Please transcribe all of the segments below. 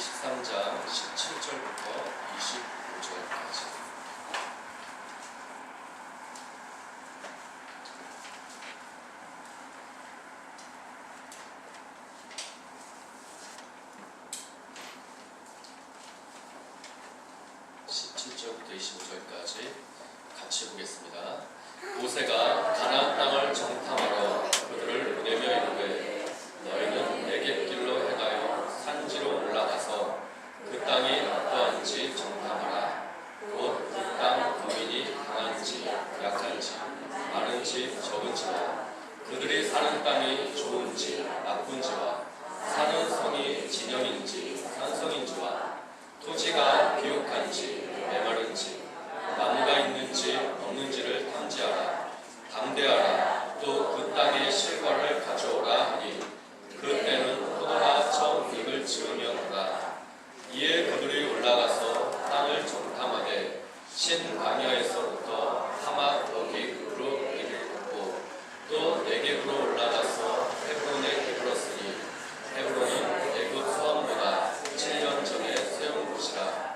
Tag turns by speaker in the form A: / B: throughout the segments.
A: 13장 17절부터 25절까지. 부터 25절까지 같이 보겠습니다. 모세가 가나안 땅을 정탐하러 그들을 보내며 이르되 너희는 네겝길로 행하여 산지로 올라가서 그 땅이 어떠한지 정탐하라. 곧 그 땅 거민이 강한지 약한지 많은지 적은지와 그들이 사는 땅이 좋은지 나쁜지와 사는 성이 진영인지 산성인지와 토지가 비옥한지 메마른지 나무가 있는지 없는지를 탐지하라. 담대하라. 또 그 땅의 실과를 가져오라 하니 그 때는 포도가 처음 잎을 지으려니라. 이에 그들이 올라가서 땅을 정탐하되 신광야에서부터 하맛 어깃으로 이를 걷고 또 네겝으로 올라가서 헤브론에 이르렀으니 헤브론은 애굽 수원보다 7년 전에 세운 곳이라.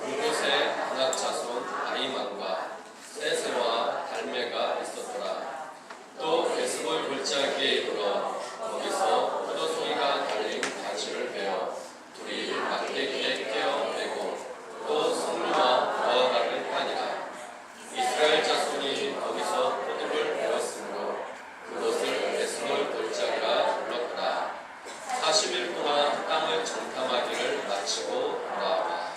A: 그곳에 아낙 자손 아히만과 세세와 달메가 있었더라. 또 에스볼 골짜기에 이르러 거기서 포도송이가 달린 가지를 베어 둘이 막대기에 깨어 매고 또 석류와 무화과를 파니라. 이스라엘 자손이 거기서 포도를 베었으므로 그곳을 에스볼 골짜기라 불렀더라. 40일 동안 땅을 정탐하기를 마치고 돌아와.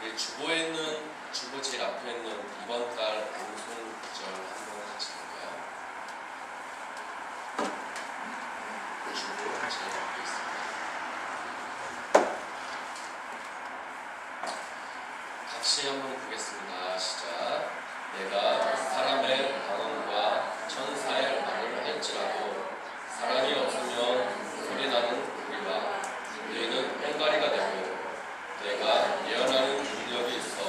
A: 우리 주보에 있는 주보 제일 앞에 있는 이번 달 방송 구절 한번 같이 볼까요? 주보 제일 앞에 있습니다. 같이 한번 보겠습니다. 시작. 내가 사람의 방언과 천사의 말을 할지라도 사람이 없으면 소리나는 우리와 우리는 뺑가리가 되고 내가 예언하는 능력이 있어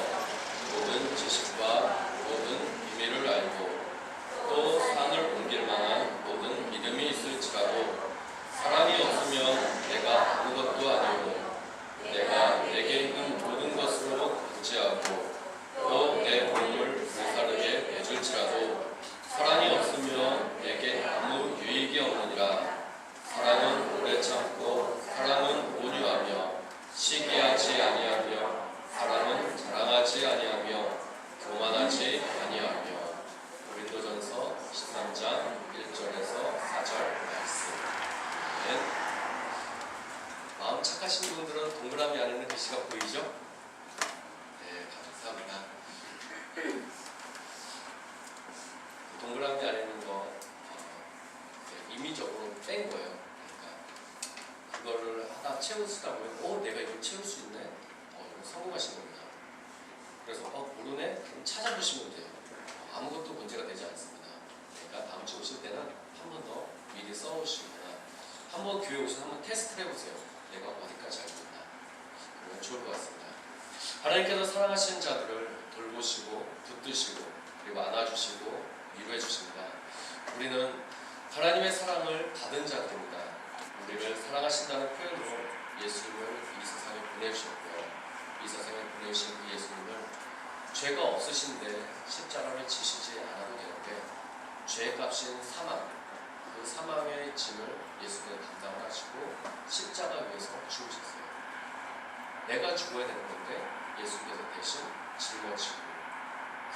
A: 모든 지식과 모든 비밀을 알고 또 산을 옮길 만한 모든 믿음이 있을지라도 사람이 없으면 내가 아무것도 아니오. 내가 내게 있는 모든 것으로 구제하고 또 내 몸을 불사르게 해줄지라도 사랑이 없으면 내게 아무 유익이 없느니라. 사랑은 오래 참고 사랑은 온유하며 시기하지 아니하며 사랑은 자랑하지 아니하며 교만하지 아니하며. 고린도전서 13장 1절에서 4절 말씀. 마음 착하신 분들은 동그라미 안에는 글씨가 보이죠? 네, 감사합니다. 동그라미 안에 있는 거 임의적으로 뺀 거예요. 그러니까 그거를 하나 채우시다 보면 내가 이걸 채울 수 있네? 이거 성공하신 겁니다. 그래서 모르네? 그럼 찾아보시면 돼요. 아무것도 문제가 되지 않습니다. 그러니까 다음 주 오실 때는 한 번 더 미리 써오시거나 한번 교회 오셔서 한번 테스트를 해보세요. 내가 어디까지 알고 있나? 그러면 좋을 것 같습니다. 하나님께서 사랑하시는 자들을 돌보시고 붙드시고 그리고 안아주시고 위로해 주십니다. 우리는 하나님의 사랑을 받은 자들입니다. 우리를 사랑하신다는 표현으로 예수님을 이 세상에 보내주셨고요. 이 세상에 보내주신 그 예수님을 죄가 없으신데 십자가를 지시지 않아도 되는데 죄값인 사망, 그 사망의 짐을 예수님이 감당을 하시고 십자가 위에서 죽으셨어요. 내가 죽어야 되는 건데 예수님께서 대신 짊어지고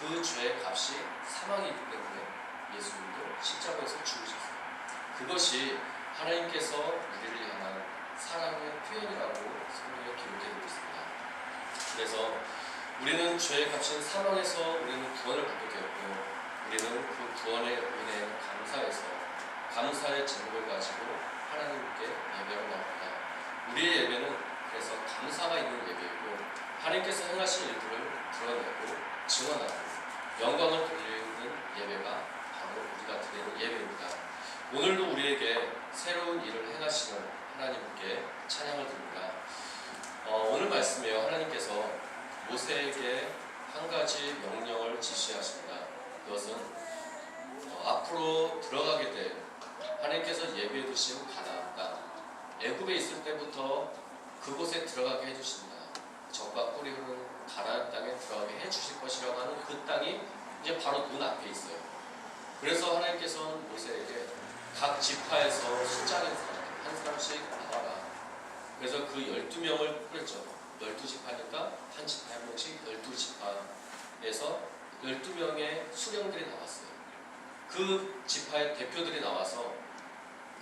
A: 그 죄의 값이 사망이기 때문에 예수님도 십자가에서 죽으셨어요. 그것이 하나님께서 우리를 향한 사랑의 표현이라고 성경에 기록되고 있습니다. 그래서 우리는 죄의 값인 사망에서 우리는 구원을 받게 되었고 우리는 그 구원의 은혜에 감사해서 감사의 제목을 가지고 하나님께 예배를 나옵니다. 우리의 예배는 그래서 감사가 있는 예배이고 하나님께서 행하신 일들을 드러내고 증언하고 영광을 돌리는 예배가 바로 우리가 드리는 예배입니다. 오늘도 우리에게 새로운 일을 행하시는 하나님께 찬양을 드립니다. 오늘 말씀에요. 하나님께서 모세에게 한 가지 명령을 지시하십니다. 그것은 앞으로 들어가게 될 하나님께서 예비해 두신 애굽에 있을 때부터 그곳에 들어가게 해주신다. 젖과 꿀이 흐르는 가나안 땅에 들어가게 해주실 것이라고 하는 그 땅이 이제 바로 눈앞에 있어요. 그래서 하나님께서는 모세에게 각 지파에서 숫자는 사람 한 사람씩 나와라. 그래서 그 12명을 뿌렸죠. 12지파니까 한 지파에 한 명씩 12지파에서 12명의 수령들이 나왔어요. 그 지파의 대표들이 나와서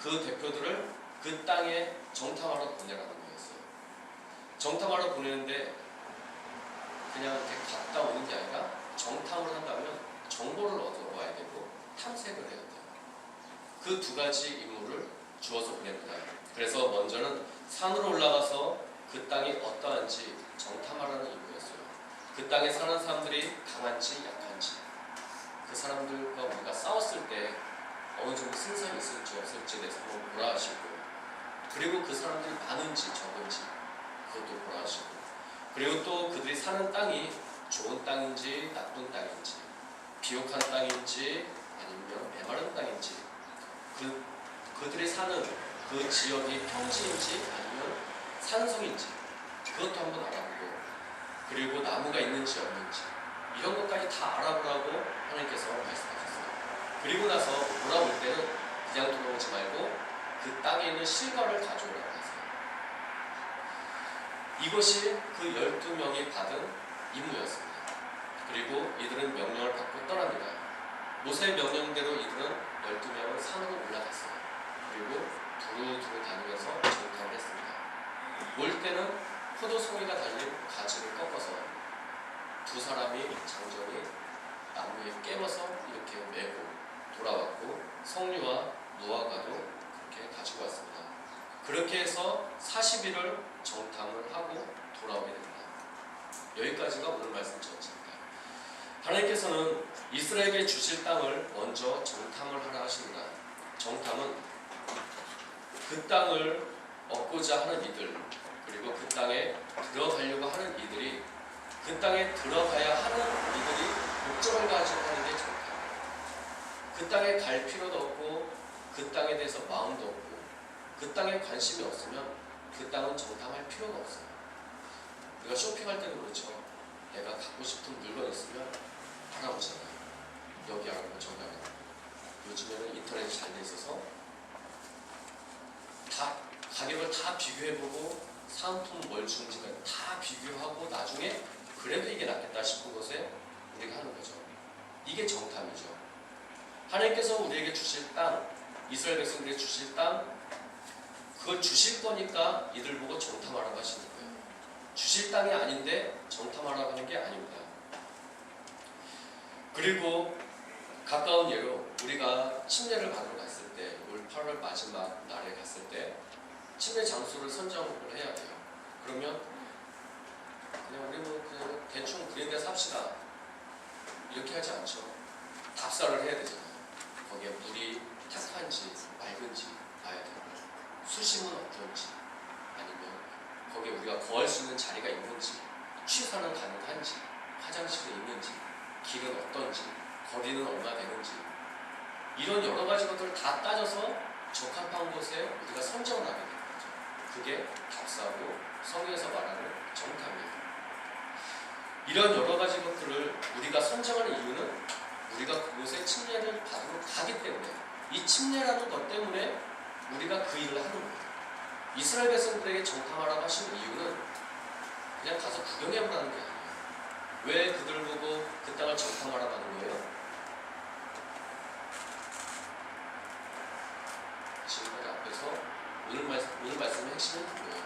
A: 그 대표들을 그 땅에 정탐하러 보내라는 거였어요. 정탐하러 보내는데 그냥 이렇게 갔다 오는 게 아니라 정탐을 한다면 정보를 얻어와야 되고 탐색을 해야 돼요. 그 두 가지 임무를 주어서 보냅니다. 그래서 먼저는 산으로 올라가서 그 땅이 어떠한지 정탐하라는 임무였어요. 그 땅에 사는 사람들이 강한지 약한지, 그 사람들과 우리가 싸웠을 때 어느 정도 승산이 있을지 없을지에 대해서 한번 보라 하시고, 그리고 그 사람들이 많은지 적은지 그것도 보라 하시고, 그리고 또 그들이 사는 땅이 좋은 땅인지 나쁜 땅인지, 비옥한 땅인지 아니면 메마른 땅인지, 그들이 사는 그 지역이 평지인지 아니면 산성인지 그것도 한번 알아보고, 그리고 나무가 있는지 없는지 이런 것까지 다 알아보라고 하나님께서 말씀하셨어요. 그리고 나서 돌아올 때는 그냥 돌아오지 말고 그 땅에 있는 실과를 가져오라고 하세요. 이것이 그 12명이 받은 임무였습니다. 그리고 이들은 명령을 받고 떠납니다. 모세의 명령대로 이들은 12명은 산으로 올라갔어요. 그리고 두루두루 다니면서 정탐을 했습니다. 올 때는 포도송이가 달린 가지를 꺾어서 두 사람이 장정이 나무에 깨워서 이렇게 메고 돌아왔고, 석류와 무화과도 그렇게 가지고 왔습니다. 그렇게 해서 40일을 정탐을 하고 돌아오게 됩니다. 여기까지가 오늘 말씀 전체입니다. 하나님께서는 이스라엘에게 주실 땅을 먼저 정탐을 하라 하십니다. 정탐은 그 땅을 얻고자 하는 이들, 그리고 그 땅에 들어가려고 하는 이들이 그 땅에 들어가야 하는 이들이 목적을 가지고 하는 게 정탐이에요. 그 땅에 갈 필요도 없고 그 땅에 대해서 마음도 없고 그 땅에 관심이 없으면 그 땅은 정탐할 필요가 없어요. 우리가 쇼핑할 때도 그렇죠. 내가 갖고 싶은 물건 있으면 알아보잖아요. 여기 알아보고 저기 알아보고. 요즘에는 인터넷이 잘 돼 있어서 다 가격을 다 비교해보고 사은품 뭘 주는지가 다 비교하고 나중에 그래도 이게 낫겠다 싶은 것에 우리가 하는 거죠. 이게 정탐이죠. 하나님께서 우리에게 주실 땅, 이스라엘 백성들에게 주실 땅, 그걸 주실 거니까 이들 보고 정탐하라고 하시는 거예요. 주실 땅이 아닌데 정탐하라고 하는 게 아닙니다. 그리고 가까운 예로 우리가 침례를 받으러 갔을 때, 올 8월 마지막 날에 갔을 때 침례 장소를 선정을 해야 돼요. 그러면 그냥 우리 뭐 그냥 대충 그런 데서 합시다 이렇게 하지 않죠. 답사를 해야 되잖아요. 거기에 물이 탁한지 맑은지 봐야 되고, 수심은 어떤지, 아니면 거기에 우리가 거할 수 있는 자리가 있는지, 취사는 가능한지, 화장실이 있는지, 길은 어떤지, 거리는 얼마 되는지, 이런 여러 가지 것들을 다 따져서 적합한 곳에 우리가 선정을 하게 되는 거죠. 그게 답사고 성경에서 말하는 정탐이에요. 이런 여러 가지 것들을 우리가 선정하는 이유는 우리가 그곳에 침례를 받으러 가기 때문에, 이 침례라는 것 때문에 우리가 그 일을 하는 거예요. 이스라엘 백성들에게 정탐하라고 하시는 이유는 그냥 가서 구경해보라는 게 아니에요. 왜 그들 보고 그 땅을 정탐하라고 하는 거예요? 지금까지 앞에서 오늘 말씀의 핵심은 뭐예요?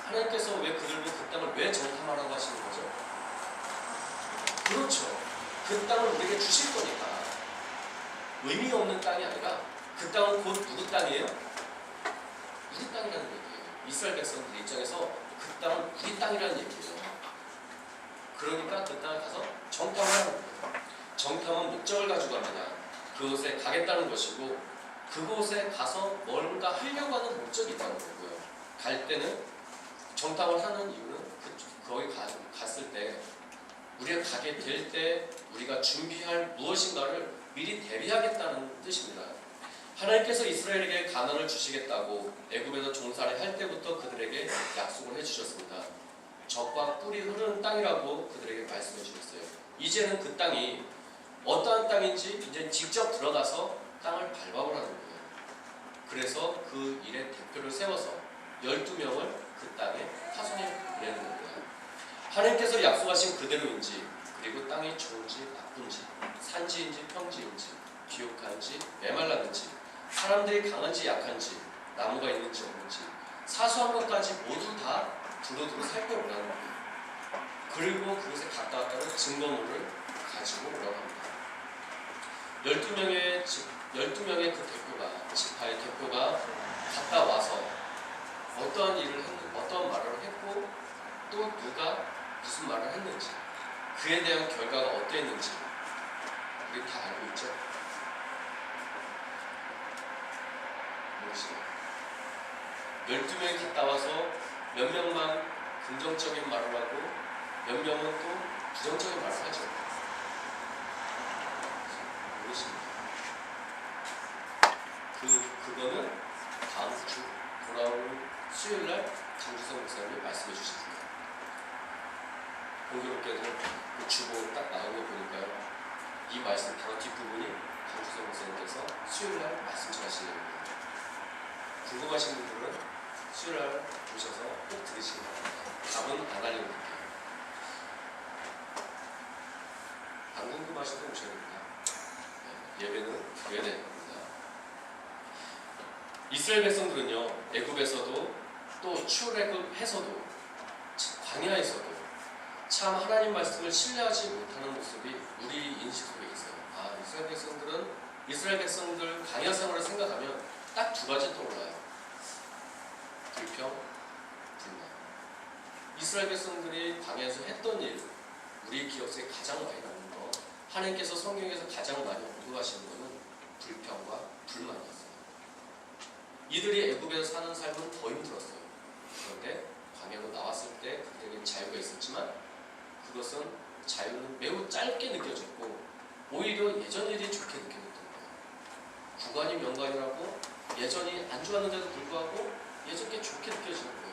A: 하나님께서 왜 그들 보고 그 땅을 왜 정탐하라고 하시는 거죠? 그렇죠. 그 땅을 우리에게 주실 거니까. 의미 없는 땅이 아니라 그 땅은 곧 누구 땅이에요? 우리 땅이라는 얘기예요. 이스라엘 백성들 입장에서 그 땅은 우리 땅이라는 얘기예요. 그러니까 그 땅을 가서 정탐을 하는 거예요. 정탐은 목적을 가지고 합니다. 그곳에 가겠다는 것이고, 그곳에 가서 뭔가 하려고 하는 목적이 있다는 거고요. 갈 때는 정탐을 하는 이유는 거기 갔을 때 우리가 가게 될 때 우리가 준비할 무엇인가를 미리 대비하겠다는 뜻입니다. 하나님께서 이스라엘에게 가나안을 주시겠다고 애굽에서 종살이 할 때부터 그들에게 약속을 해주셨습니다. 젖과 꿀이 흐르는 땅이라고 그들에게 말씀해 주셨어요. 이제는 그 땅이 어떠한 땅인지 이제 직접 들어가서 땅을 밟아보라는 거예요. 그래서 그 일의 대표를 세워서 12명을 그 땅에 파송해 보내는 겁니다. 하나님께서 약속하신 그대로인지, 그리고 땅이 좋은지 나쁜지, 산지인지 평지인지, 비옥한지 메말랐는지, 사람들이 강한지 약한지, 나무가 있는지 없는지, 사소한 것까지 모두 다 두루두루 살펴보라는 거예요. 그리고 그것에 가까웠다는 증거물을 가지고 오라고 합니다. 12명의 그 대표가, 지파의 대표가 갔다 와서 어떠한 일을 했는지, 어떠한 말을 했고, 또 누가 무슨 말을 했는지, 그에 대한 결과가 어땠는지 우리 다 알고 있죠? 모르시나요? 12명이 갔다 와서 몇 명만 긍정적인 말을 하고 몇 명은 또 부정적인 말을 하죠. 모르십니다. 그거는 다음 주 돌아오는 수요일날 장주성 목사님이 말씀해 주십니다. 공교롭게도 그 주보 딱 나온 거 보니까요, 이 말씀 바로 뒷부분이 장주성 목사님께서 수요일날 말씀 전하시는 겁니다. 궁금하신 분들은 수요일날 오셔서 꼭 들으시기 바랍니다. 답은 안 알려드릴게요. 안 궁금하셔도 오셔야 됩니다. 예배는 드려야 됩니다. 이스라엘 백성들은요, 애굽에서도 또 출애굽해서도 광야에서도 참 하나님 말씀을 신뢰하지 못하는 모습이 우리 인식 속에 있어요. 이스라엘 백성들 광야 생활을 생각하면 딱 두 가지 떠올라요. 불평, 불만. 이스라엘 백성들이 광야에서 했던 일, 우리 기억 속에 가장 많이 남는 거, 하나님께서 성경에서 가장 많이 언급하시는 것은 불평과 불만이었어요. 이들이 애굽에서 사는 삶은 더 힘들었어요. 그런데 광야로 나왔을 때 그들에게 자유가 있었지만 그것은 자유는 매우 짧게 느껴졌고 오히려 예전 일이 좋게 느껴졌던 거예요. 구관이 명관이라고 예전이 안 좋았는데도 불구하고 예전 게 좋게 느껴지는 거예요.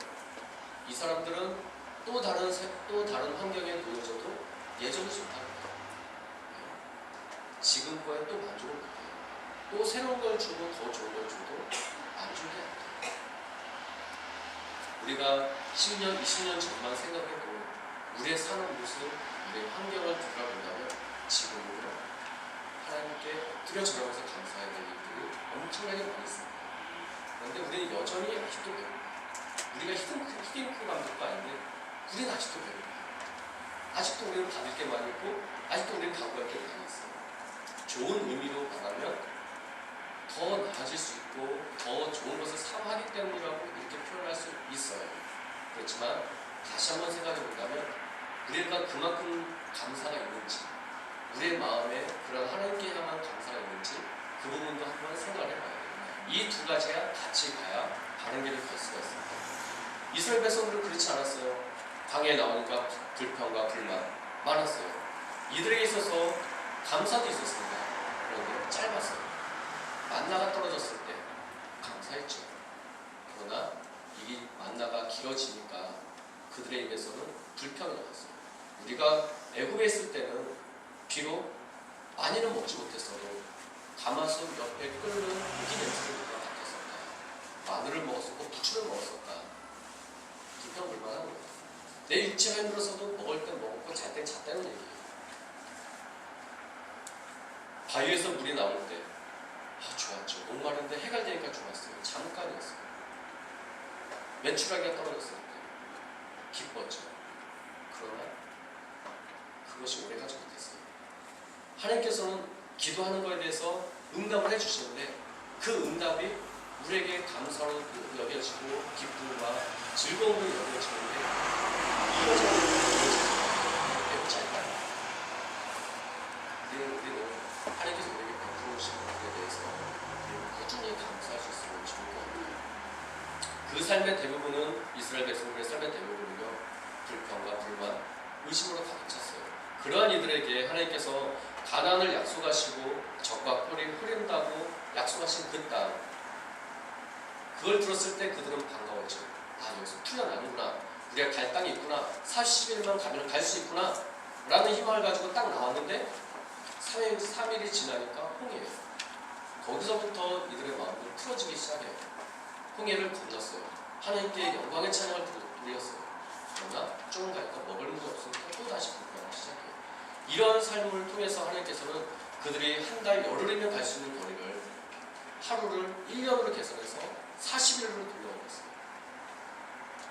A: 이 사람들은 또 다른 환경에 놓여져도 예전이 좋다는 거예요. 지금 거에 또 만족을 못해요. 또 새로운 걸 주고 더 좋은 걸 줘도 만족이 안 돼요. 우리가 10년, 20년 전만 생각해도 우리의 사는 모습, 우리의 환경을 돌아본다면 지금으로 하나님께 엎드려 절하면서 감사해야 될 일들이 엄청나게 많이 있습니다. 그런데 우리는 여전히 아직도 배고파요. 우리가 히딩크 감독도 아닌데 우리는 아직도 배고파요. 아직도 우리는 받을 게 많이 있고 아직도 우리는 각오할 게 많이 있어요. 좋은 의미로 말하면 더 나아질 수 있고 더 좋은 것을 사모하기 때문이라고 이렇게 표현할 수 있어요. 그렇지만 다시 한번 생각해 본다면 우리가 그만큼 감사가 있는지, 우리의 마음에 그런 하나님께 향한 감사가 있는지 그 부분도 한번 생각을 해봐야 돼요. 이 두 가지가 같이 가야 바른 길을 갈 수가 있습니다. 이스라엘 백성들은 그렇지 않았어요. 광야에 나오니까 불평과 불만 많았어요. 이들에게 있어서 감사도 있었습니다. 그런데 짧았어요. 만나가 떨어졌을 때 감사했죠. 그러나 이 만나가 길어지니까 그들의 입에서는 불평이 나왔어요. 우리가 애굽에 있을 때는 비록 많이는 먹지 못했어도 가마솥 옆에 끓는 고기 냄새를 맡았었다. 마늘을 먹었었고 부추를 먹었었다. 불평 불만한 거예요. 내 육체가 힘들어서도 먹을 땐 먹었고 잘 땐 잤다는 얘기예요. 바위에서 물이 나올 때 좋았죠. 목마른데 해가 되니까 좋았어요. 잠깐이었어요. 메추라기가 떨어졌을 때 기뻤죠. 그러나 그것이 오래가지 못했어요. 하나님께서는 기도하는 것에 대해서 응답을 해주시는데 그 응답이 우리에게 감사로 여겨지고 기쁨과 즐거움을 여겨지는데 이어져서 매우 짧아요. 우리는 하나님께서 우리에게 베풀어주신 것에 대해서 꾸준히 감사할 수 있으면 좋을 것 같아요. 그 삶의 대부분은 이스라엘 백성들의 삶의 대부분은요 불평과 불만, 의심으로 가득 찼어요. 그러한 이들에게 하나님께서 가나안을 약속하시고 적과 꿀이 흐른다고 약속하신 그 땅, 그걸 들었을 때 그들은 반가웠죠. 아, 여기서 풀려나는구나. 우리가 갈 땅이 있구나. 40일만 가면 갈 수 있구나 라는 희망을 가지고 딱 나왔는데 3일이 지나니까 홍해예요. 거기서부터 이들의 마음이 틀어지기 시작해요. 홍해를 건넜어요. 하나님께 영광의 찬양을 드렸어요. 그러나 조금 가니까 먹을 물이 없으니까 또 다시 불평하기 시작해요. 이런 삶을 통해서 하나님께서는 그들이 한 달 열흘이면 갈 수 있는 거리를 하루를 1년으로 계산해서 40일로 돌려놓았어요.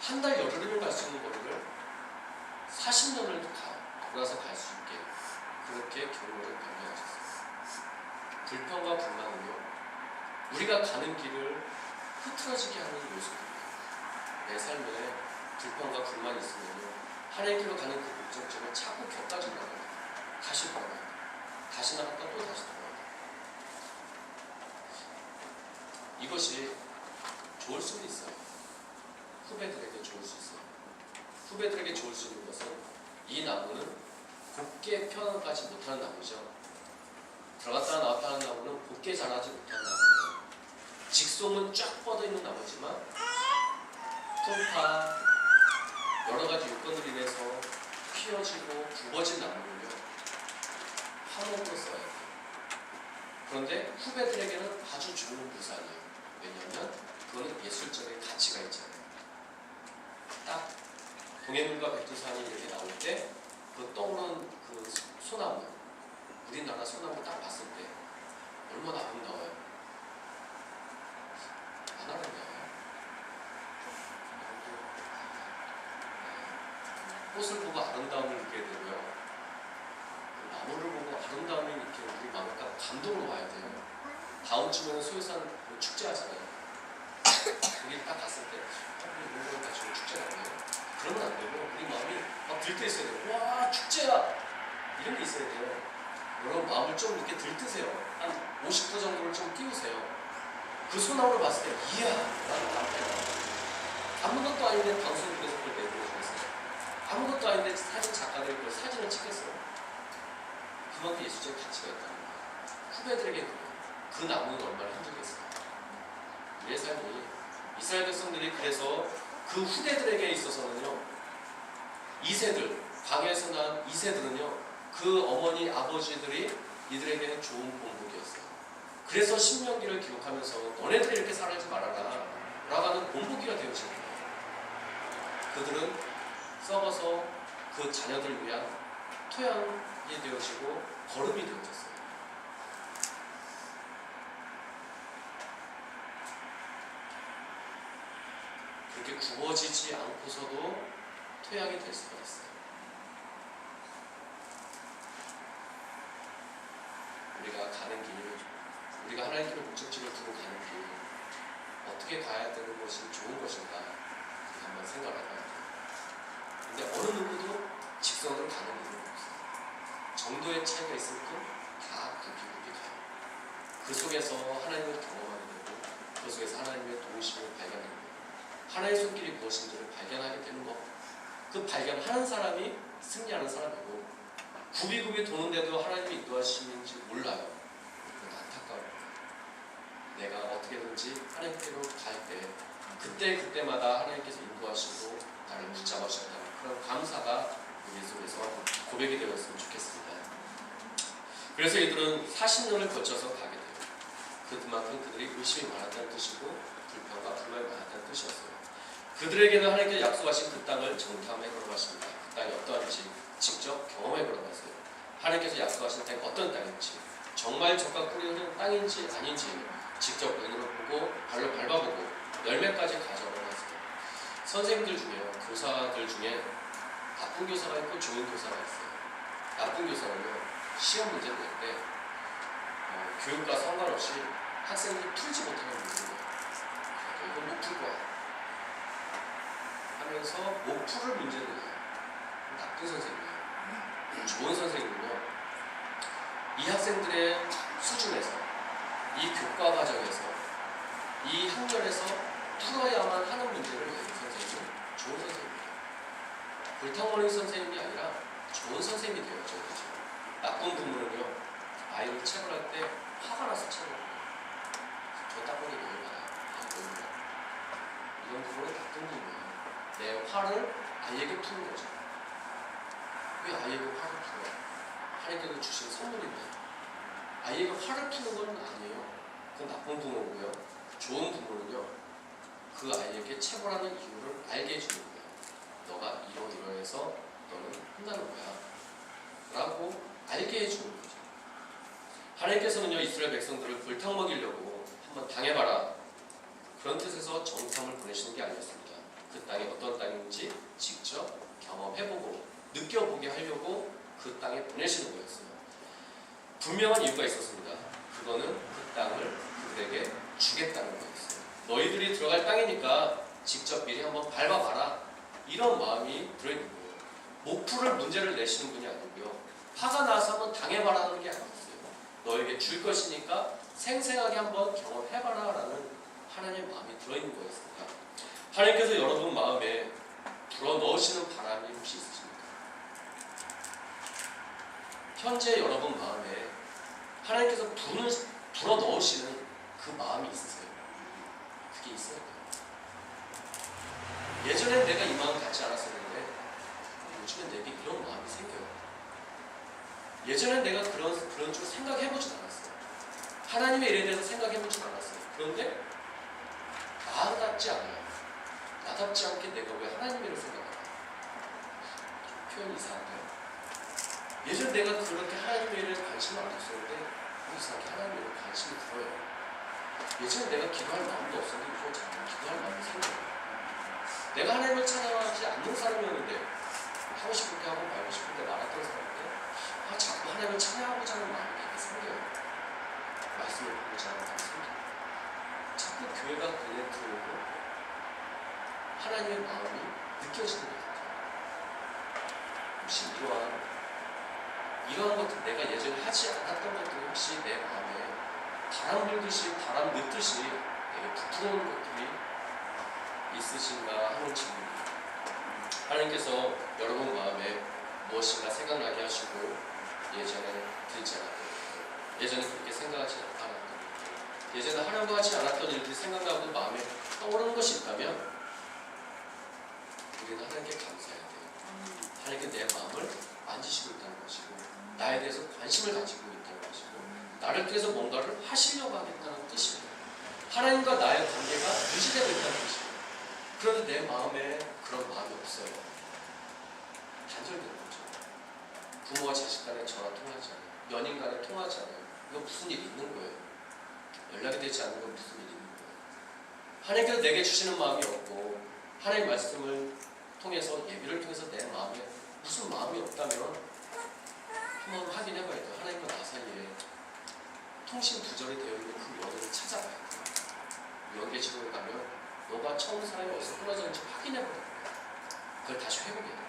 A: 한 달 열흘이면 갈 수 있는 거리를 40년을 돌아서 갈 수 있게 그렇게 경로를 변경하셨어요. 불평과 불만은요, 우리가 가는 길을 흐트러지게 하는 요소입니다. 내 삶에 불평과 불만이 있으면요, 하나님께로 가는 그 목적지를 자꾸 격가지고 나가요. 다시 돌아가요. 다시 나갔다 또 다시 돌아가요. 이것이 좋을 수도 있어요. 후배들에게 좋을 수 있어요. 후배들에게 좋을 수 있는 것은 이 나무는 곱게 펴나가지 못하는 나무죠. 들어갔다 나왔다 하는 나무는 곱게 자라지 못하는 나무예요. 직송은 쫙 뻗어 있는 나무지만 풍파, 여러 가지 요건으로 인해서 휘어지고 굽어진 나무는요, 화목으로 써야 돼요. 그런데 후배들에게는 아주 좋은 부산이에요. 왜냐하면 그거는 예술적인 가치가 있잖아요. 딱 동해물과 백두산이 이렇게 나올 때 그 떠오르는 그 소나무, 우리나라 소나무 딱 봤을 때 얼마나 아름다워요. 안 아름다워요? 꽃을 보고 아름다움을 느끼게 되고요. 나무를 보고 아름다움이 이렇게 우리 마음에 감동으로 와야 돼요. 다음 주면 소유산 축제 하잖아요. 거기 딱 갔을 때 이런 걸 가지고 축제라고요. 그러면 안 되고 우리 마음이 막 들떠 있어야 돼요. 와, 축제야! 이런 게 있어야 돼요. 여러분 마음을 좀 이렇게 들뜨세요. 한 50% 정도를 좀 띄우세요. 그 소나무를 봤을 때 이야! 라는 마음이 아무것도 아닌데 방송국에서 그걸 내보내주겠어요. 아무것도 아닌데 사진 작가들이 그 사진을 찍겠어요. 그만큼 예술적인 가치가 있다는 거예요. 후배들에게 그 나무는 얼마나 힘들겠어요. 우리의 삶이 이스라엘 백성들이 그래서 그 후대들에게 있어서는요, 2세들, 광야에서 난 2세들은요, 그 어머니, 아버지들이 이들에게 좋은 본보기였어요. 그래서 신명기를 기록하면서 너네들이 이렇게 살지 말아라 라고 하는 본보기가 되어진 거예요. 그들은 썩어서 그 자녀들을 위한 토양이 되어지고 거름이 되어졌어요. 그렇게 구워지지 않고서도 토양이 될 수가 있어요. 우리가 가는 길, 우리가 하나님께로 목적지를 두고 가는 길, 어떻게 가야 되는 것이 좋은 것인가 한번 생각을 해봐야 돼요. 근데 어느 누구도 직선으로 가는 이유는 없어요. 정도의 차이가 있을 뿐 다 굽이 가요. 그 속에서 하나님을 경험하게 되고, 그 속에서 하나님의 도우심을 발견하게 되고, 하나님의 손길이 무엇인지를 발견하게 되는 것. 그 발견하는 사람이 승리하는 사람이고, 굽이 도는데도 하나님의 인도하심인지 몰라요. 그건 안타까워요. 내가 어떻게든지 하나님께로 갈 때 그때마다 하나님께서 인도하시고 나를 붙잡아주셨다는 그런 감사가 우리 속에서 고백이 되었으면 좋겠습니다. 그래서 이들은 40년을 거쳐서 가게 돼요. 그만큼 그들이 의심이 많았다는 뜻이고 불평과 불만이 많았다는 뜻이었어요. 그들에게는 하나님께서 약속하신 그 땅을 정탐해 걸어가십니다. 그 땅이 어떠한지 직접 경험해 걸어가세요. 하나님께서 약속하신 땅이 어떤 땅인지, 정말 적과 꿀이 흐르는 땅인지 아닌지 직접 눈으로 보고 발로 밟아보고 열매까지 가져가세요. 선생님들 중에요, 교사들 중에 나쁜 교사가 있고 좋은 교사가 있어요. 나쁜 교사는요, 시험 문제를 낼 때 교육과 상관없이 학생들이 풀지 못하는 문제예요. 이건 못 풀 거야 하면서 못 풀을 문제를 내요. 나쁜 선생님이에요. 좋은 선생님은요, 이 학생들의 수준에서, 이 교과 과정에서, 이 학년에서 풀어야만 하는 문제를 내는 선생님은 좋은 선생님이에요. 불타버린 선생님이 아니라 좋은 선생님이 되어야죠. 부분은 다 끊긴 거예요. 내 화를 아이에게 푸는 거죠. 왜 아이에게 화를 풀어요? 하나님께서 주신 선물인데 아이에게 화를 푸는 건 아니에요. 그건 나쁜 부모고요. 좋은 부모는요, 그 아이에게 체벌하는 이유를 알게 해주는 거예요. 너가 이러이러해서 너는 혼나는 거야 라고 알게 해주는 거죠. 하나님께서는요, 이스라엘 백성들을 불탕 먹이려고 한번 당해봐라, 그런 뜻에서 정탐을 보내시는 게 아니었습니다. 그 땅이 어떤 땅인지 직접 경험해보고 느껴보게 하려고 그 땅에 보내시는 거였어요. 분명한 이유가 있었습니다. 그거는 그 땅을 그들에게 주겠다는 거였어요. 너희들이 들어갈 땅이니까 직접 미리 한번 밟아봐라, 이런 마음이 들어있는 거예요. 목풀을 문제를 내시는 분이 아니고요, 화가 나서 한번 당해봐라는 게 아니었어요. 너에게 줄 것이니까 생생하게 한번 경험해봐라 라는 하나님의 마음이 들어있는 거였습니다. 하나님께서 여러분 마음에 불어넣으시는 바람이 혹시 있으십니까? 현재 여러분 마음에 하나님께서 불어넣으시는 그 마음이 있으세요? 그게 있어야 돼요. 예전엔 내가 이 마음 갖지 않았었는데 요즘엔 내게 이런 마음이 생겨요. 예전엔 내가 그런 쪽 생각해보진 않았어요. 하나님의 일에 대해서 생각해보진 않았어요. 그런데 나답지 않아요. 나답지 않게 내가 왜 하나님의 일을 생각할까? 표현이 이상한데요. 예전 내가 그렇게 하나님의 일에 관심을 안 줬었는데 이상하게 하나님의 일에 관심이 들어요. 예전에 내가 기도할 마음도 없었는데 요즘 자꾸 기도할 마음이 생겨요. 내가 하나님을 찬양하지 않는 사람이었는데, 하고 싶을 때 하고 말고 싶을 때 말았던 사람인데 자꾸 하나님을 찬양하고자 하는 마음이 되게 생겨요. 말씀을 보고자 하는 마음이 생겨요. 자꾸 교회가 눈에 들어오고 하나님의 마음이 느껴지는 것 같아요. 혹시 이러한 것들, 내가 예전에 하지 않았던 것들이 혹시 내 마음에 바람 불듯이, 바람 넣듯이 되게 부풀어오는 것들이 있으신가 하는 질문입니다. 하나님께서 여러분 마음에 무엇인가 생각나게 하시고 예전에 들지 않았던 것들, 예전에 그렇게 생각하지 않았던 것들, 예전에 하려고 하지 않았던 일들이 생각나고 마음에 떠오르는 것이 있다면 우리는 하나님께 감사해야 돼요. 하나님께 내 마음을 만지시고 있다는 것이고 나에 대해서 관심을 가지고 있다는 것이고 나를 위해서 뭔가를 하시려고 하겠다는 뜻이에요. 하나님과 나의 관계가 유지되고 있다는 뜻이에요. 그런데 내 마음에 그런 마음이 없어요. 단절되는 거죠. 부모와 자식 간에 전화 통하지 않아요. 연인 간에 통하지 않아요. 이건 무슨 일이 있는 거예요. 연락이 되지 않는 건 무슨 일이 있는 거예요. 하나님께서 내게 주시는 마음이 없고 하나님의 말씀을 통해서, 예비를 통해서 내 마음에 무슨 마음이 없다면 한번 확인해봐야 돼요. 하나님과 나 사이에 통신 두절이 되어 있는 그 연을 찾아봐야 돼요. 연계지도에 가면 너가 처음 사람이 어디서 끊어졌는지 확인해봐야 돼요. 그걸 다시 회복해야 돼요.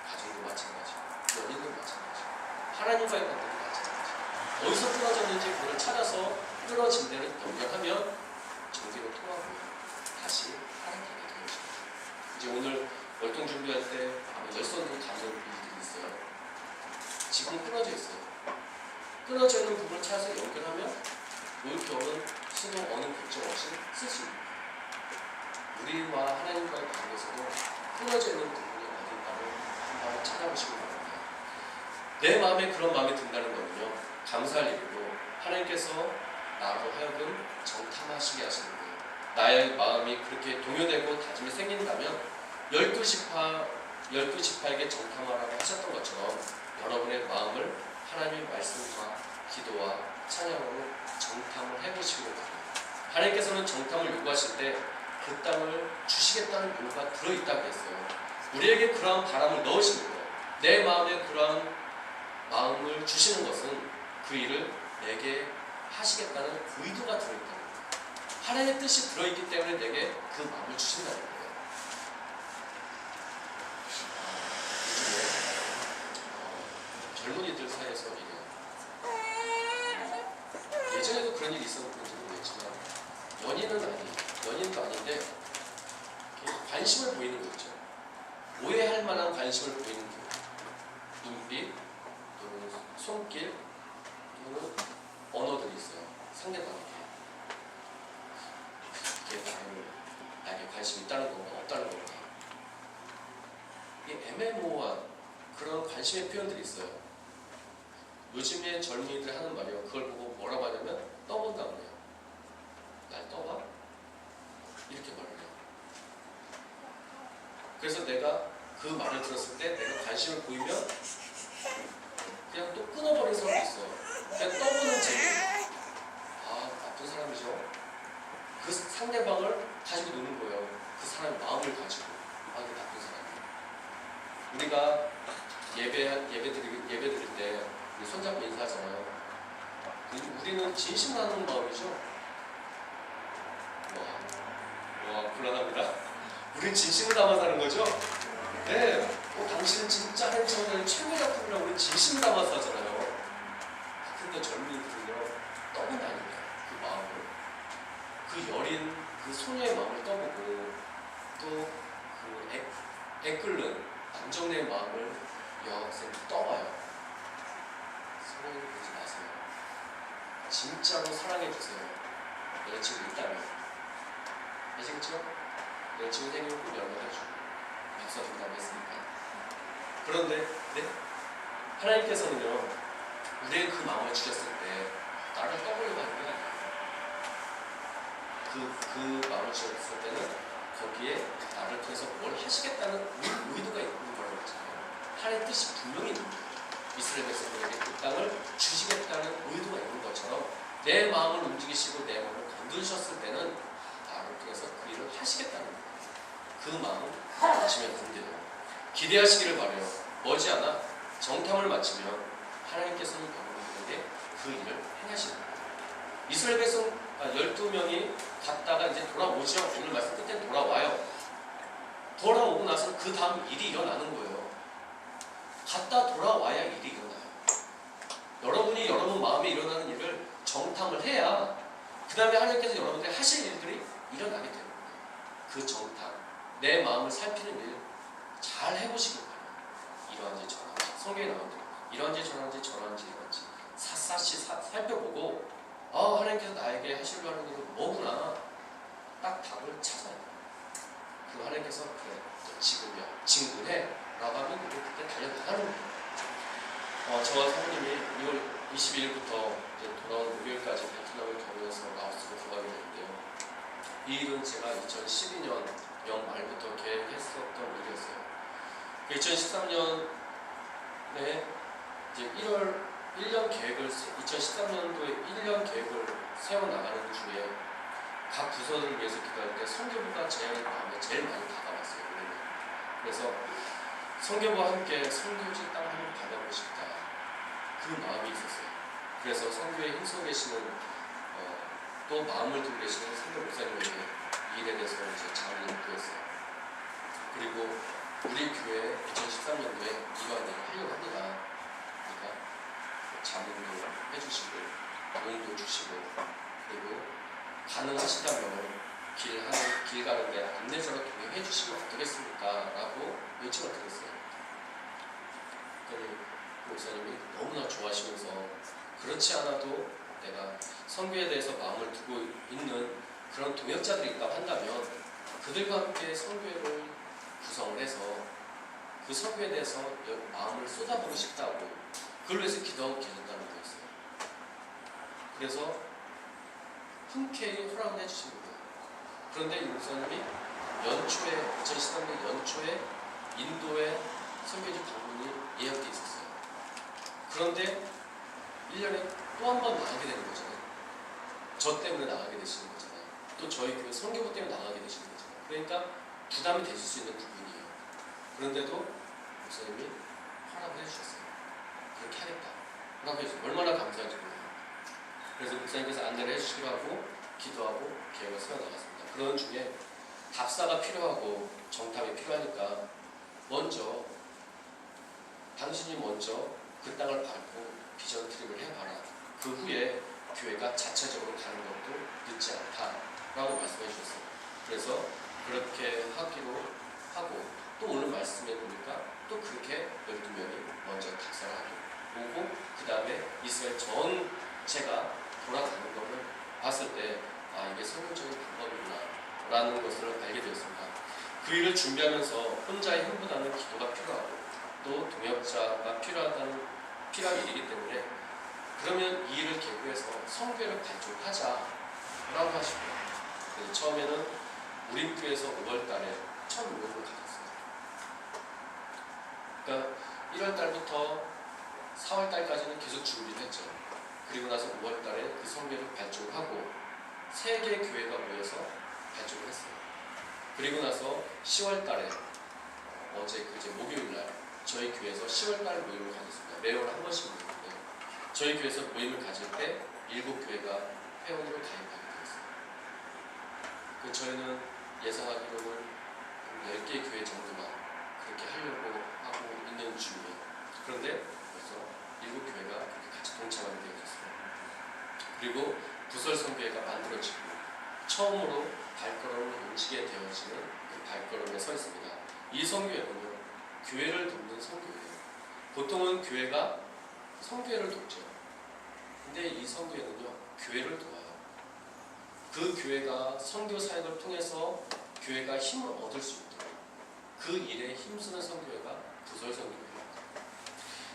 A: 가정도 마찬가지고 연인도 마찬가지고 하나님과의 관계도 마찬가지고 어디서 끊어졌는지 그걸 찾아서 끊어진 데를 연결하면 전기로 통하고요. 다시 하나님께 되어집니다. 이제 오늘 월동 준비할 때 아마 열선도 가는 일들이 있어요. 지금 끊어져 있어요. 끊어져 있는 부분을 찾아서 연결하면 올 겨울은 신경 어느 걱정 없이 쓸 수 있습니다. 우리와 하나님과의 관계에서도 끊어져 있는 부분이 어딘가를 한번 찾아보시기 바랍니다. 내 마음에 그런 마음이 든다는 것은요, 감사할 일이고 하나님께서 나로 하여금 정탐하시게 하시는 거예요. 나의 마음이 그렇게 동요되고 다짐이 생긴다면 12지파에게 정탐하라고 하셨던 것처럼 여러분의 마음을 하나님의 말씀과 기도와 찬양으로 정탐을 해보시기 바랍니다. 하나님께서는 정탐을 요구하실 때 그 땅을 주시겠다는 요구가 들어있다고 했어요. 우리에게 그러한 바람을 넣으시는 거예요. 내 마음에 그러한 마음을 주시는 것은 그 일을 내게 하시겠다는 의도가 들어있다는 거예요. 하나님의 뜻이 들어있기 때문에 내게 그 마음을 주신다는 거예요. 요즘에 젊은이들 사이에서 이래요. 예전에도 그런 일이 있었는지 모르겠지만 연인도 아닌데 관심을 보이는 거 있죠. 오해할 만한 관심을 보이는 게 눈빛 또는 손길 또는 언어들이 있어요. 상대방에게. 이게 나에게 관심을 관심이 있다는 건가 없다는 건가. 이게 애매모호한 그런 관심의 표현들이 있어요. 요즘의 젊은이들 하는 말이요. 그걸 보고 뭐라고 하냐면 떠본다고 해요. 날 떠봐? 이렇게 말을 해요. 그래서 내가 그 말을 들었을 때 내가 관심을 보이면 그냥 또 끊어버리는 사람도 있어요. 그냥 떠보는 재미. 아, 나쁜 사람이죠. 그 상대방을 가지고 노는 거예요. 그 사람의 마음을 가지고. 아, 이게 나쁜 사람이에요. 우리가 예배 드릴 때 우리 손잡고 인사하잖아요. 우리는 진심으로 하는 마음이죠. 와, 불안합니다. 우린 진심을 담아서 하는 거죠? 네. 당신은 진짜 하나님 창조의 최고의 작품이라고 우린 진심을 담아서 하잖아요. 근데 젊은이들은요, 떠본 아닙니다. 그 마음을. 그 여린 그 소녀의 마음을 떠보고 또 그 애끓는 남정네의 마음을 여학생 떠봐요. 성령님 보지 마세요. 진짜로 사랑해주세요. 여자친구 있다면. 아시겠죠? 여자친구 생기면 꼭 연락해주고 박수 준다고 했으니까. 그런데 네? 하나님께서는요, 우리의 그 마음을 주셨을 때 나를 떠보려고 하는 게 아니에요. 그 마음을 주셨을 때는 거기에 나를 통해서 뭘 하시겠다는 의도가 있는 거라고 했잖아요. 하나님의 뜻이 분명히 있는 거예요. 이스라엘 백성들에게 그 땅을 주시겠다는 의도가 있는 것처럼 내 마음을 움직이시고 내 마음을 건드리셨을 때는 나를 통해서 그 일을 하시겠다는 거예요. 그 마음을 마치면 안 돼요. 기대하시기를 바라요. 머지않아 정탐을 마치면 하나님께서는 여러분들에게 그 일을 행하시는 거예요. 이스라엘 백성 12명이 갔다가 이제 돌아오죠. 오늘 말씀 끝에 돌아와요. 돌아오고 나서 그 다음 일이 일어나는 거예요. 갔다 돌아와야 일이 일어나요. 여러분이 여러분 마음에 일어나는 일을 정탐을 해야 그 다음에 하나님께서 여러분들이 하실 일들이 일어나게 되는 거예요. 그 정탐, 내 마음을 살피는 일 잘 해보시길 바라요. 이러한지 저러한지 성경에 나온 대로 이러한지 저러한지 샅샅이 살펴보고 하나님께서 나에게 하시려고 하는 일은 뭐구나 딱 답을 찾아야 돼요. 그리고 하나님께서 그래 너 지금이야 진군해 라고 하면 우리 그때 달려나가는 거예요. 저와 사모님이 2월 22일부터 이제 돌아온 목요일까지 베트남을 겨우면서 라오스로 들어가게 되는데요. 이 일은 제가 2012년 말부터 계획했었던 일이었어요. 2013년에 이제 1년 계획을 2013년도에 1년 계획을 세워나가는 중에 각 부서를 위해서 기도할 때 선교부가 제 마음에 제일 많이 다가왔어요. 그래서 선교부와 함께 선교지 땅 한번 받아보고 싶다. 그 마음이 있었어요. 그래서 선교에 힘써 계시는 또 마음을 두고 계시는 선교 목사님에게 이 일에 대해서 이제 잘 인도했어요. 그리고 우리 교회 2013년도에 이러한 일을 하려고 합니다. 그러니까 자문도 해주시고 도움도 주시고 그리고 가능하시다면 길 가는데 안내자로 동행해 주시면 어떻겠습니까? 라고 요청을 드렸어요. 그랬더니 목사님이 너무나 좋아하시면서 그렇지 않아도 내가 선교에 대해서 마음을 두고 있는 그런 동역자들이 있다고 한다면 그들과 함께 선교회를 구성을 해서 그 선교에 대해서 마음을 쏟아보고 싶다고 그걸 위해서 기도하고 계셨다는 거였어요. 그래서 흔쾌히 허락을 해주신 거예요. 그런데 이 목사님이 2013년 연초에 인도에 선교지 방문이 예약돼 있었어요. 그런데 1년에 또 한 번 나가게 되는 거잖아요. 저 때문에 나가게 되시는 거잖아요. 또 저희 교회 선교부 때문에 나가게 되시는 거잖아요. 그러니까 부담이 되실 수 있는 부분이에요. 그런데도 목사님이 허락을 해주셨어요. 그렇게 하겠다. 허락해주세요. 얼마나 감사한지 몰라요. 그래서 목사님께서 안내를 해주시기로 하고 기도하고 계획을 세워나갔습니다. 그런 중에 답사가 필요하고 정탐이 필요하니까 당신이 먼저 그 땅을 밟고 비전 트립을 해봐라. 그 후에 교회가 자체적으로 가는 것도 늦지 않다라고 말씀해 주셨어요. 그래서 그렇게 하기로 하고 또 오늘 말씀해 보니까 또 그렇게 12명이 먼저 답사를 하고 오고 그 다음에 이스라엘 전체가 돌아가는 것을 봤을 때 이게 성경적인 방법이구나 라는 것을 알게 되었습니다. 그 일을 준비하면서 혼자의 힘보다는 기도가 필요하고 또 동역자가 필요한 일이기 때문에 그러면 이 일을 계기해서 성교회를 발족하자라고 하시고요. 그래서 처음에는 우림교에서 5월달에 첫 모임을 가졌어요. 그러니까 1월달부터 4월달까지는 계속 준비를 했죠. 그리고 나서 5월달에 그 성교회를 발족하고 3개 교회가 모여서 발족을 했어요. 그리고 나서 10월달에 그제 목요일날 저희 교회에서 10월달 모임을 가졌습니다. 매월 한 번씩 모이는데 저희 교회에서 모임을 가질 때 7교회가 회원으로 가입하게 되었어요. 저희는 예상하기로는 10개 교회 정도만 그렇게 하려고 하고 있는 중이에요. 그런데 벌써 7교회가 그렇게 같이 동참하게 되어졌어요. 그리고 부설성교회가 만들어지고 처음으로 발걸음을 옮기게 되어지는 그 발걸음에 서 있습니다. 이 성교회는요, 교회를 돕는 성교회예요. 보통은 교회가 성교회를 돕죠. 근데 이 성교회는요, 교회를 도와요. 그 교회가 선교 사역을 통해서 교회가 힘을 얻을 수 있도록 그 일에 힘쓰는 성교회가 부설성교회예요.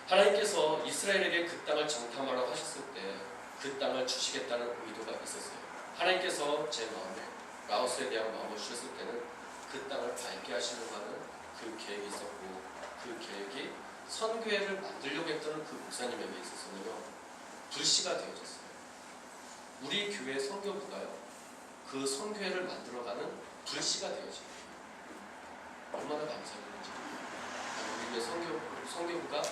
A: 하나님께서 이스라엘에게 그 땅을 정탐하라고 하셨을 때 그 땅을 주시겠다는 의도가 있었어요. 하나님께서 제 마음에 라오스에 대한 마음을 주셨을 때는 그 땅을 밝게 하시려고 하는 그 계획이 있었고, 그 계획이 선교회를 만들려고 했던 그 목사님에게 있어서는요, 불씨가 되어졌어요. 우리 교회 선교부가요, 그 선교회를 만들어가는 불씨가 되어집니다. 얼마나 감사한지. 우리 교회 선교부가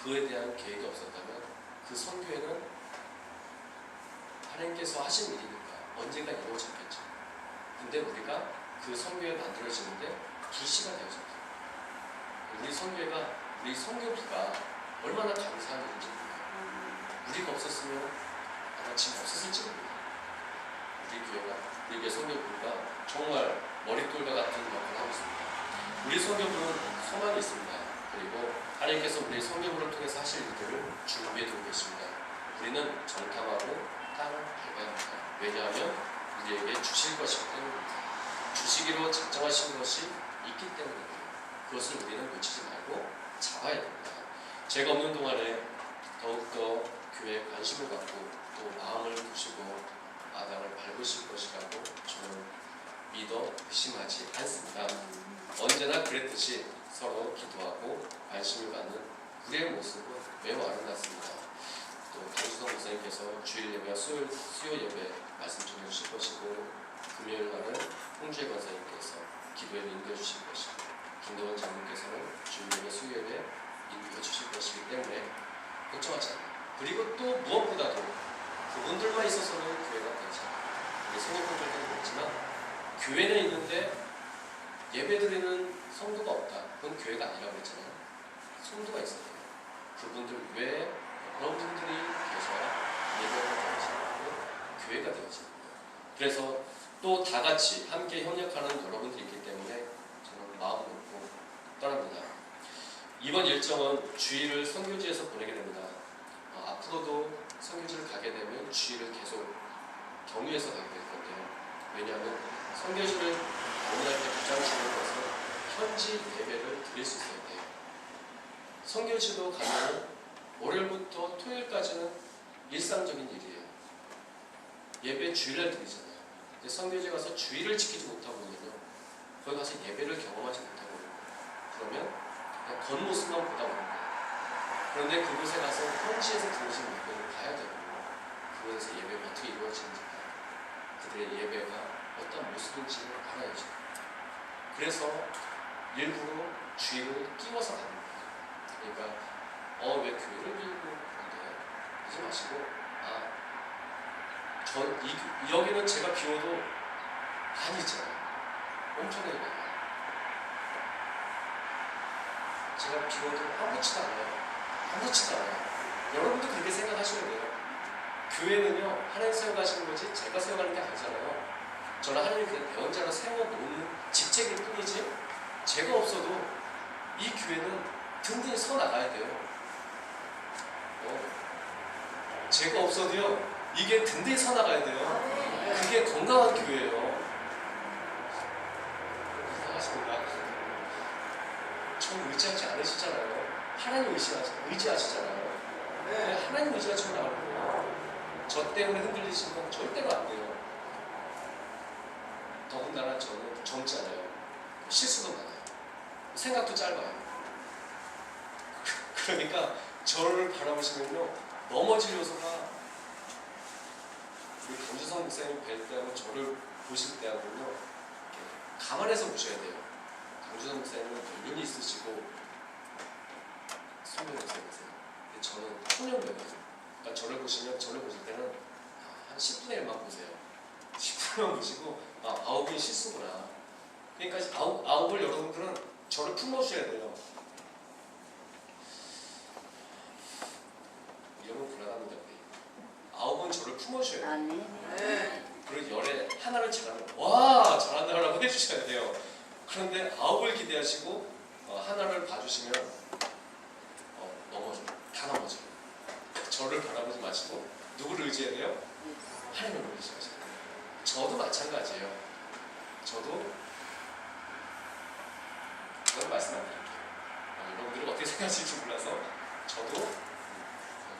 A: 그에 대한 계획이 없었다면 그 선교회는 하나님께서 하신 일이니까 언젠가 이루어졌겠죠. 근데 우리가 그 선교회 만들어지는데 불씨가 되어졌어요. 우리 선교회가, 우리 선교부가 얼마나 감사한 일인지 몰라요. 우리가 없었으면 아마 지금 없었을지 몰라요. 우리 교회가, 우리 교회 선교부가 정말 머릿돌과 같은 역할을 하고 있습니다. 우리 선교부는 소망이 있습니다. 그리고 하나님께서 우리 선교부를 통해서 하실 일들을 준비해두고 계십니다. 우리는 정탐하고 땅을 밟아야 합니다. 왜냐하면 우리에게 주실 것이기 때문입니다. 주시기로 작정하신 것이 있기 때문입니다. 그것을 우리는 놓치지 말고 잡아야 됩니다. 제가 없는 동안에 더욱더 교회에 관심을 갖고 또 마음을 두시고 마당을 밟으실 것이라고 저는 믿어 의심하지 않습니다. 언제나 그랬듯이 서로 기도하고 관심을 갖는 우리의 모습은 매우 아름답습니다. 또 정수성 목사님께서 주일 예배와 수요 예배 말씀 전해주실 것이고, 금요일 날은 홍주혜 권사님께서 기도회를 인도해주실 것이고, 김동원 장로께서는 주일 예배 수요 예배 인도해주실 것이기 때문에 걱정하지 않아요. 그리고 또 무엇보다도 그분들만 있어서는 교회가 되지 않아요. 우리 성도분들도 그렇지만 교회는 있는데 예배드리는 성도가 없다. 그건 교회가 아니라고 했잖아요. 성도가 있어야 돼요. 그분들 외에 여러분들이 계셔야 예배가 되어지고 교회가 되어집니다. 그래서 또 다 같이 함께 협력하는 여러분들이 있기 때문에 저는 마음 놓고 떠납니다. 이번 일정은 주일을 선교지에서 보내게 됩니다. 앞으로도 선교지를 가게 되면 주일을 계속 경유해서 가게 될 건데요. 왜냐하면 선교지를 방문할 때 가장 중요한 것은 현지 예배를 드릴 수 있어야 돼요. 선교지도 가면 월요일부터 토요일까지는 일상적인 일이에요. 예배 주일날 드리잖아요. 근데 선교지 가서 주일을 지키지 못하고는요, 거기 가서 예배를 경험하지 못하고 그러면 그냥 겉모습만 보다 보는 거예요. 그런데 그곳에 가서 현지에서 드리신 예배를 봐야 되고, 그곳에서 예배가 어떻게 이루어지는지 봐야 돼요. 그들의 예배가 어떤 모습인지를 알아야죠. 그래서 일부러 주일을 끼워서 가는 거예요. 그러니까 왜 교회를 비우고 그런데 하지 마시고, 여기는 제가 비워도 많이 있잖아요. 엄청나게 많아요. 제가 비워도 아무렇지도 않아요. 아무렇지도 않아요. 여러분도 그렇게 생각하시면 돼요. 교회는요, 하나님 세워가시는 거지 제가 세워가는 게 아니잖아요. 저는 하나님이 그냥 배원자로 세워놓는 직책일 뿐이지, 제가 없어도 이 교회는 든든히 서 나가야 돼요. 제가 없어도요, 이게 든든히 서 나가야 돼요. 그게 건강한 교회예요. 않으시잖아요. 하나님 의지하시잖아요. 네, 하나님 의지하시고 나가는 거예요. 저 때문에 흔들리시는 건 절대로 안 돼요. 더군다나 저는 젊잖아요. 실수도 많아요. 생각도 짧아요. 그러니까 저를 바라보시면요, 넘어질 요소가 우리 강주성 목사님 뵐 때하고 저를 보실 때하고요, 이렇게 감안해서 보셔야 돼요. 강주성 목사님은 연륜이 있으시고 소년 목사님이세요. 근데 저는 청년배거든요. 그러니까 저를 보실 때는 한 10분의 1만 보세요. 10분만 보시고 아홉이 실수구나. 그러니까 아홉을 여러분들은 저를 품어주셔야 돼요. 여러분 불안합니다. 아홉은 저를 품어주셔야 돼요. 네. 그리고 열에 하나를 잘하면 와 잘한다라고 해주셔야 돼요. 그런데 아홉을 기대하시고 하나를 봐주시면 넘어져요. 다 넘어져요. 저를 바라보지 마시고 누구를 의지해야 돼요? 하나님을 의지하셔야 돼요. 저도 마찬가지예요. 저도 그건 말씀 안 드릴게요. 여러분들이 어떻게 생각하실지 몰라서 저도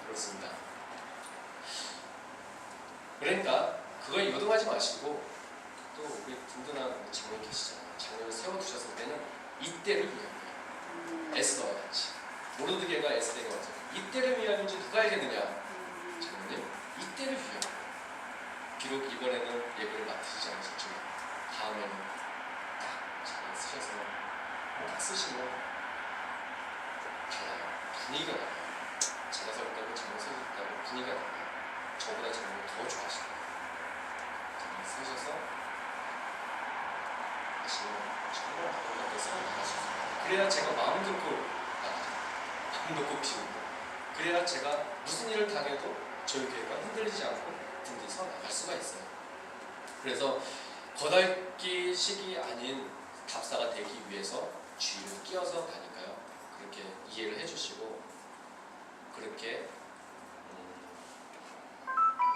A: 그렇습니다. 그러니까 그거에 요동하지 마시고 또 우리 든든한 장로님 계시잖아요. 장로를 세워두셨을 때는 이때를 위하여 에스더와 같이 모르드게가 에스더에게 왔죠. 이때를 위하여인지 누가 알겠느냐? 장로님 이때를 위하여. 비록 이번에는 예배를 맡으시지 않으셨지만 다음에는 딱 잘 쓰셔서 딱 쓰시면 달라요. 분위기가 나요. 제가 설다고 장로 세우셨다고 분위기가 나요. 저보다 장로를 더 좋아하시고 장로 쓰셔서 하시면 정말 그런 것들 싸워 나갈 수 있어요. 그래야 제가 마음 놓고 나가죠. 마음 놓고 피우고 그래야 제가 무슨 일을 당해도 저희 교회가 흔들리지 않고 든든히 서 나갈 수가 있어요. 그래서 거달기식이 아닌 답사가 되기 위해서 주의를 끼워서 가니까요. 그렇게 이해를 해주시고 그렇게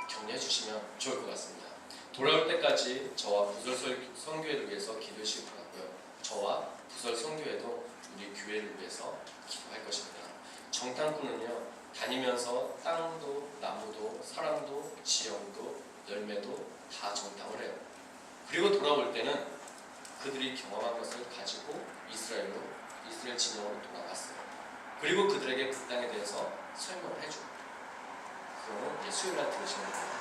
A: 격려해 주시면 좋을 것 같습니다. 돌아올 때까지 저와 부설 선교회를 위해서 기도해 주실 것 같고요. 저와 부설 선교회도 우리 교회를 위해서 기도할 것입니다. 정탐꾼은요, 다니면서 땅도 나무도 사람도 지형도 열매도 다 정탐을 해요. 그리고 돌아올 때는 그들이 경험한 것을 가지고 이스라엘 진영으로 돌아갔어요. 그리고 그들에게 그 땅에 대해서 설명을 해줘요. 그거는 수요일날 들으시면 됩니다.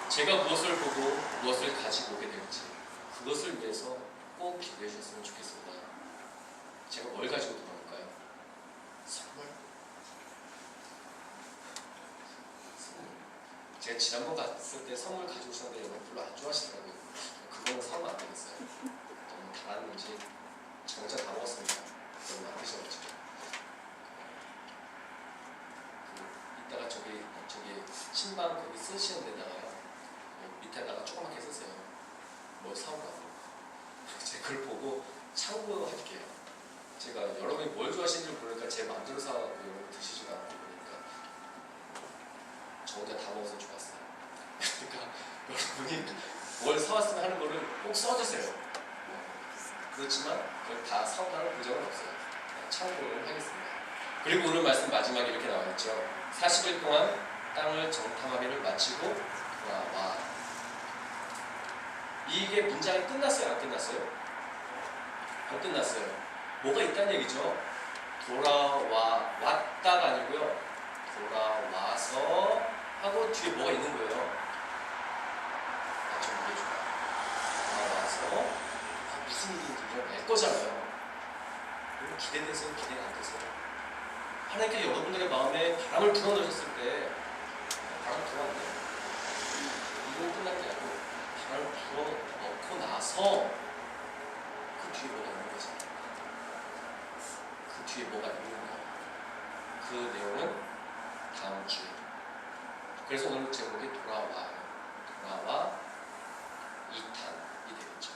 A: 제가 무엇을 보고 무엇을 가지고 오게 될지 그것을 위해서 꼭 기도해 주셨으면 좋겠습니다. 제가 뭘 가지고 돌아올까요? 선물? 제가 지난번 갔을 때 선물 가지고 오셨는데 여러분 별로 안 좋아하시더라고요. 그거는 사면 안 되겠어요. 너무 달았는지 정자 다 먹었습니다. 너무 안 드셔가지고. 이따가 저기 신방 거기 쓰시는 데다가요. 밑에다가 조그맣게 쓰세요. 뭐 사온다고. 제가 그걸 보고 참고할게요. 제가 여러분이 뭘 좋아하시는지 모르니까 제 마음대로 사갖고 여러분 드시지도 않고 그러니까 저 혼자 다 먹어서 좋았어요. 그러니까 여러분이 뭘 사왔으면 하는 거를 꼭 써주세요. 그렇지만 그걸 다 사온다는 보장은 없어요. 참고를 하겠습니다. 그리고 오늘 말씀 마지막에 이렇게 나와 있죠. 40일 동안 땅을 정탐하기를 마치고 돌아와. 이게 문장이 끝났어요? 안 끝났어요? 안 끝났어요. 뭐가 있다는 얘기죠? 왔다가 아니고요. 돌아와서 하고 뒤에 뭐가 있는 거예요. 좀 이해해줘요. 돌아와서 무슨 일인지 알 거잖아요. 기대되세요? 기대가 안 되세요? 하나님께 여러분들의 마음에 바람을 불어넣으셨을 때 바람 불어왔네요. 이건 끝난 게 아니고 바람을 불어넣고 나서 그 뒤에 뭐가 있는 거죠. 그 뒤에 뭐가 있는 거예요. 그 내용은 다음 주에. 그래서 오늘 제목이 돌아와 2탄이 되겠죠.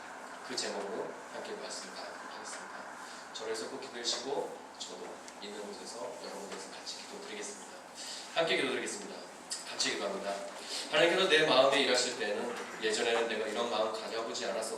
A: 그 제목으로 함께 말씀 나누도록 하겠습니다. 절에서 꼭 기도하시고 저도 있는 곳에서 여러분께서 같이 기도드리겠습니다. 함께 기도드리겠습니다. 같이 기도합니다. 하나님께서 내 마음에 일하실 때는 예전에는 내가 이런 마음 가져보지 않았어.